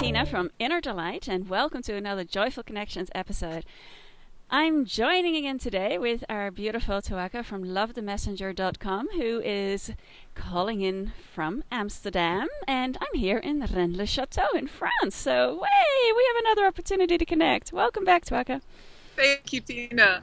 Tina from Inner Delight, and welcome to another Joyful Connections episode. I'm joining again today with our beautiful Tuaca from lovethemessenger.com, who is calling in from Amsterdam, and I'm here in Rennes-le-Château in France. So, we have another opportunity to connect. Welcome back, Tuaca. Thank you, Tina.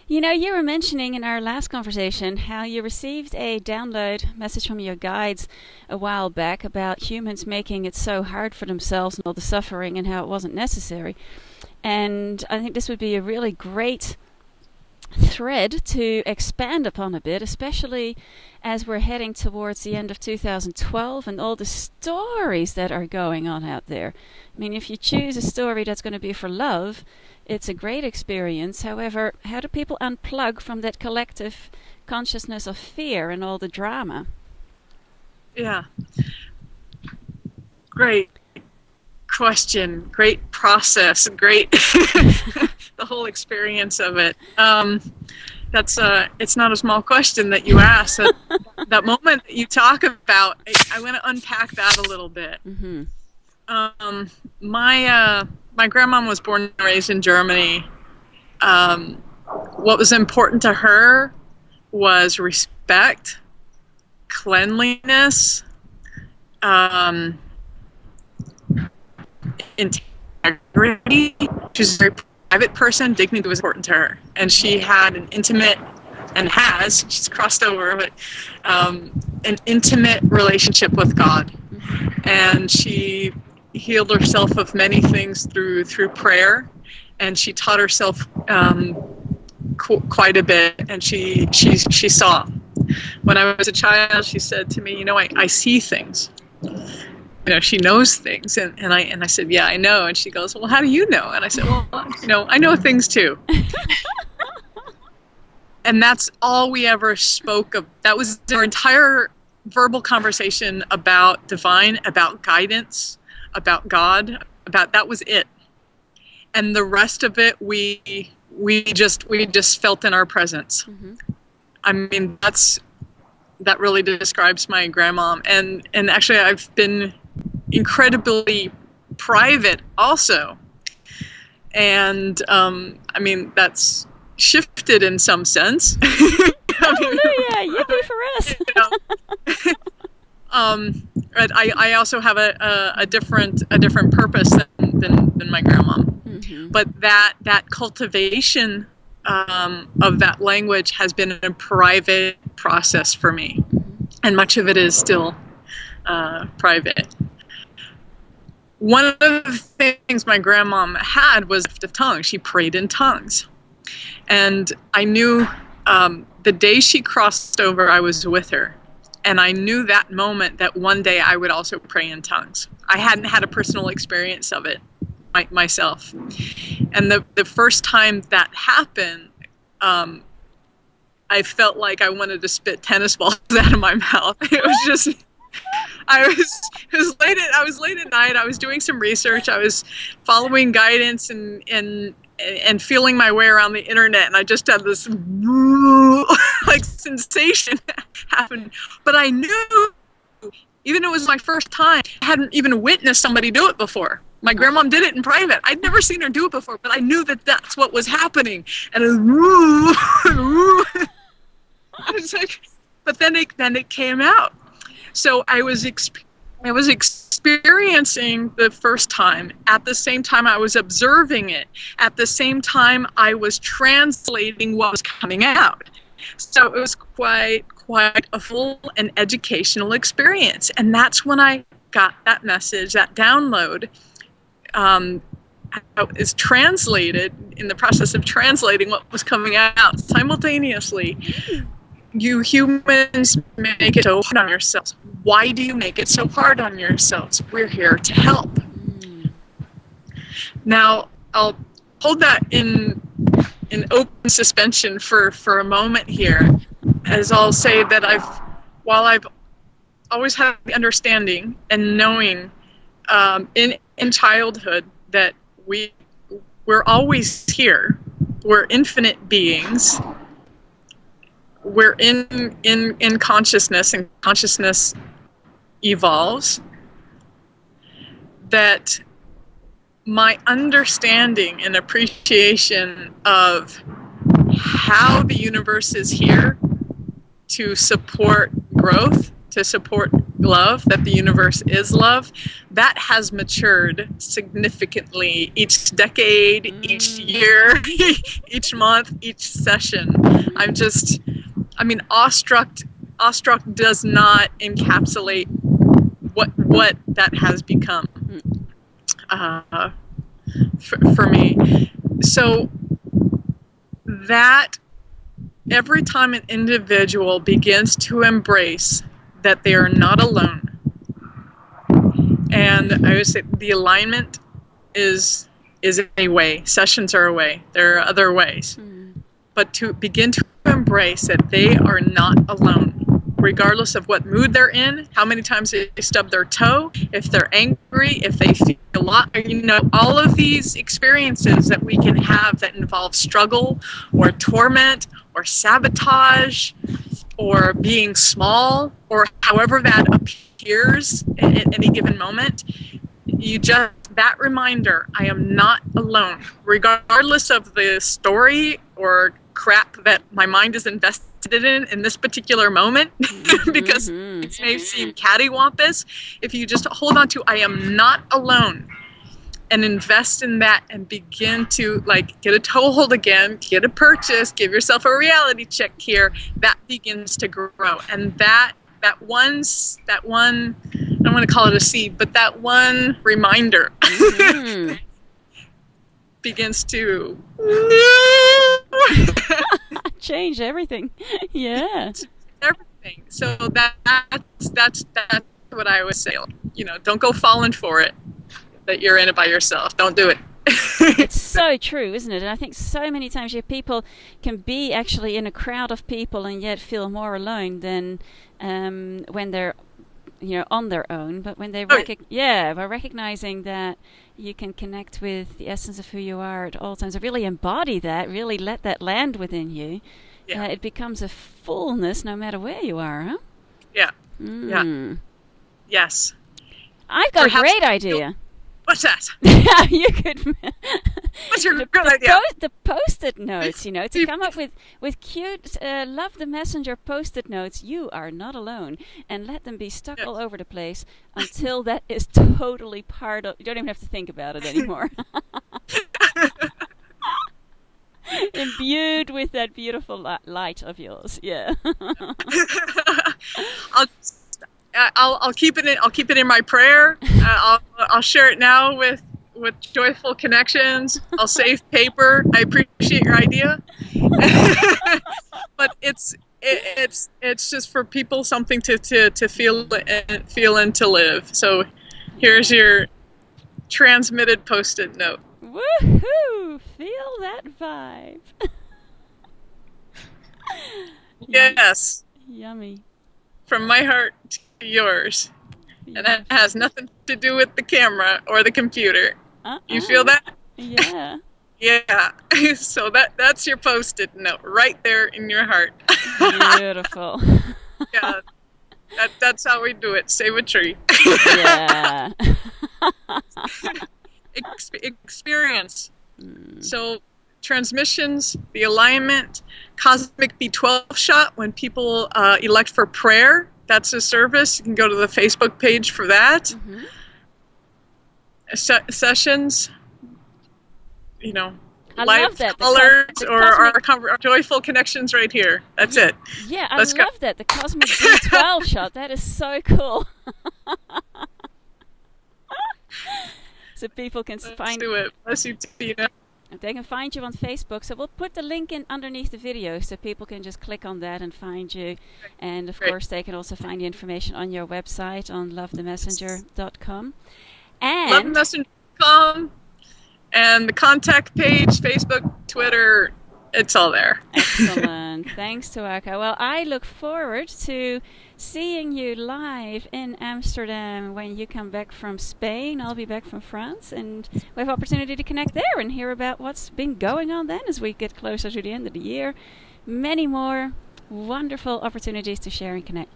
You were mentioning in our last conversation how you received a download message from your guides a while back about humans making it so hard for themselves and all the suffering and how it wasn't necessary. And I think this would be a really great thread to expand upon a bit, especially as we're heading towards the end of 2012 and all the stories that are going on out there. I mean, if you choose a story that's going to be for love, it's a great experience. However, how do people unplug from that collective consciousness of fear and all the drama? Yeah. Great question. Great process. Great the whole experience of it. It's not a small question that you asked. That moment that you talk about, I want to unpack that a little bit. Mm-hmm. My grandma was born and raised in Germany. What was important to her was respect, cleanliness, integrity. She's a very private person. Dignity was important to her. And she had an intimate, and has, she's crossed over, but an intimate relationship with God. And she healed herself of many things through prayer, and she taught herself quite a bit, and she saw. When I was a child, she said to me, I see things. She knows things, and I said, yeah, I know. And she goes, well, how do you know? And I said, well, I know things too. And that's all we ever spoke of. That was our entire verbal conversation about divine, about guidance, about God, that was it. And the rest of it we just felt in our presence. Mm-hmm. I mean, that really describes my grandma. And actually I've been incredibly private also. And I mean, that's shifted in some sense. Hallelujah, yippee for us. But I also have a different purpose than my grandma. Mm-hmm. But that cultivation of that language has been a private process for me, and much of it is still private. One of the things my grandma had was the gift of tongues. She prayed in tongues, and I knew the day she crossed over, I was with her. And I knew that moment that one day I would also pray in tongues. I hadn't had a personal experience of it myself. And the first time that happened, I felt like I wanted to spit tennis balls out of my mouth. It was just, I was late at night. I was doing some research. I was following guidance and feeling my way around the internet, and I just had this like sensation happen. But I knew, even though it was my first time, I hadn't even witnessed somebody do it before. My grandma did it in private. I'd never seen her do it before, but I knew that that's what was happening. And it was, I was like, but then it came out. So I was experiencing the first time. At the same time, I was observing it. At the same time, I was translating what was coming out. So it was quite a full and educational experience. And that's when I got that message, that download. Is translated, in the process of translating what was coming out simultaneously. You humans make it so hard on yourselves. Why do you make it so hard on yourselves? We're here to help. Now, I'll hold that in open suspension for a moment here, as I'll say that while I've always had the understanding and knowing in childhood that we're always here, we're infinite beings, we're in consciousness, and consciousness evolves, that my understanding and appreciation of how the universe is here to support growth, to support love, that the universe is love, that has matured significantly each decade, each year, each month, each session. Awestruck does not encapsulate what that has become for me. So that every time an individual begins to embrace that they are not alone, and I would say the alignment is a way, sessions are a way, there are other ways, but to begin to embrace that they are not alone, regardless of what mood they're in, how many times they stub their toe, if they're angry, if they feel a lot, all of these experiences that we can have that involve struggle or torment or sabotage or being small or however that appears at any given moment, that reminder, I am not alone, regardless of the story or crap that my mind is invested in this particular moment, because it may seem cattywampus. If you just hold on to I am not alone and invest in that and begin to get a toehold again, get a purchase, give yourself a reality check here, that begins to grow. And that one, I don't want to call it a seed, but that one reminder begins to change everything. Yeah. Everything. So that's what I would say. Don't go falling for it that you're in it by yourself. Don't do it. It's so true, isn't it? And I think so many times people can be actually in a crowd of people and yet feel more alone than when they're on their own. But when they by recognizing that you can connect with the essence of who you are at all times, really embody that, really let that land within you, it becomes a fullness no matter where you are, huh? Yeah. Yeah. Yes. I've got a great idea. What's that? You could. What's your good idea? The post-it notes, to come up with cute Love the Messenger post-it notes. You are not alone, and let them be stuck all over the place until that is totally part of. You don't even have to think about it anymore. Imbued with that beautiful light of yours, yeah. I'll keep it in. I'll keep it in my prayer. I'll share it now with Joyful Connections. I'll save paper. I appreciate your idea, but it's just for people something to feel and to live. So here's your transmitted post-it note. Woohoo! Feel that vibe. Yes. Yummy. From my heart to yours. And that has nothing to do with the camera or the computer. You feel that? Yeah. Yeah. So that's your post-it note right there in your heart. Beautiful. Yeah. That's how we do it. Save a tree. Yeah. Experience. So transmissions, the alignment, Cosmic B12 shot, when people elect for prayer, that's a service. You can go to the Facebook page for that. Sessions, light colors or Joyful Connections right here. That's it. Yeah, I love that. The Cosmic B12 shot. That is so cool. So people can find it. Bless you, Tina. They can find you on Facebook. So we'll put the link in underneath the video so people can just click on that and find you. And of course, they can also find the information on your website on lovethemessenger.com. And lovethemessenger.com and the contact page, Facebook, Twitter, it's all there. Excellent. Thanks, Tuaca. Well, I look forward to seeing you live in Amsterdam when you come back from Spain. I'll be back from France, and we have opportunity to connect there and hear about what's been going on then as we get closer to the end of the year. Many more wonderful opportunities to share and connect.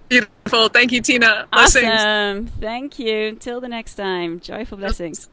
Beautiful. Thank you, Tina. Blessings. Awesome. Thank you. Till the next time. Joyful blessings.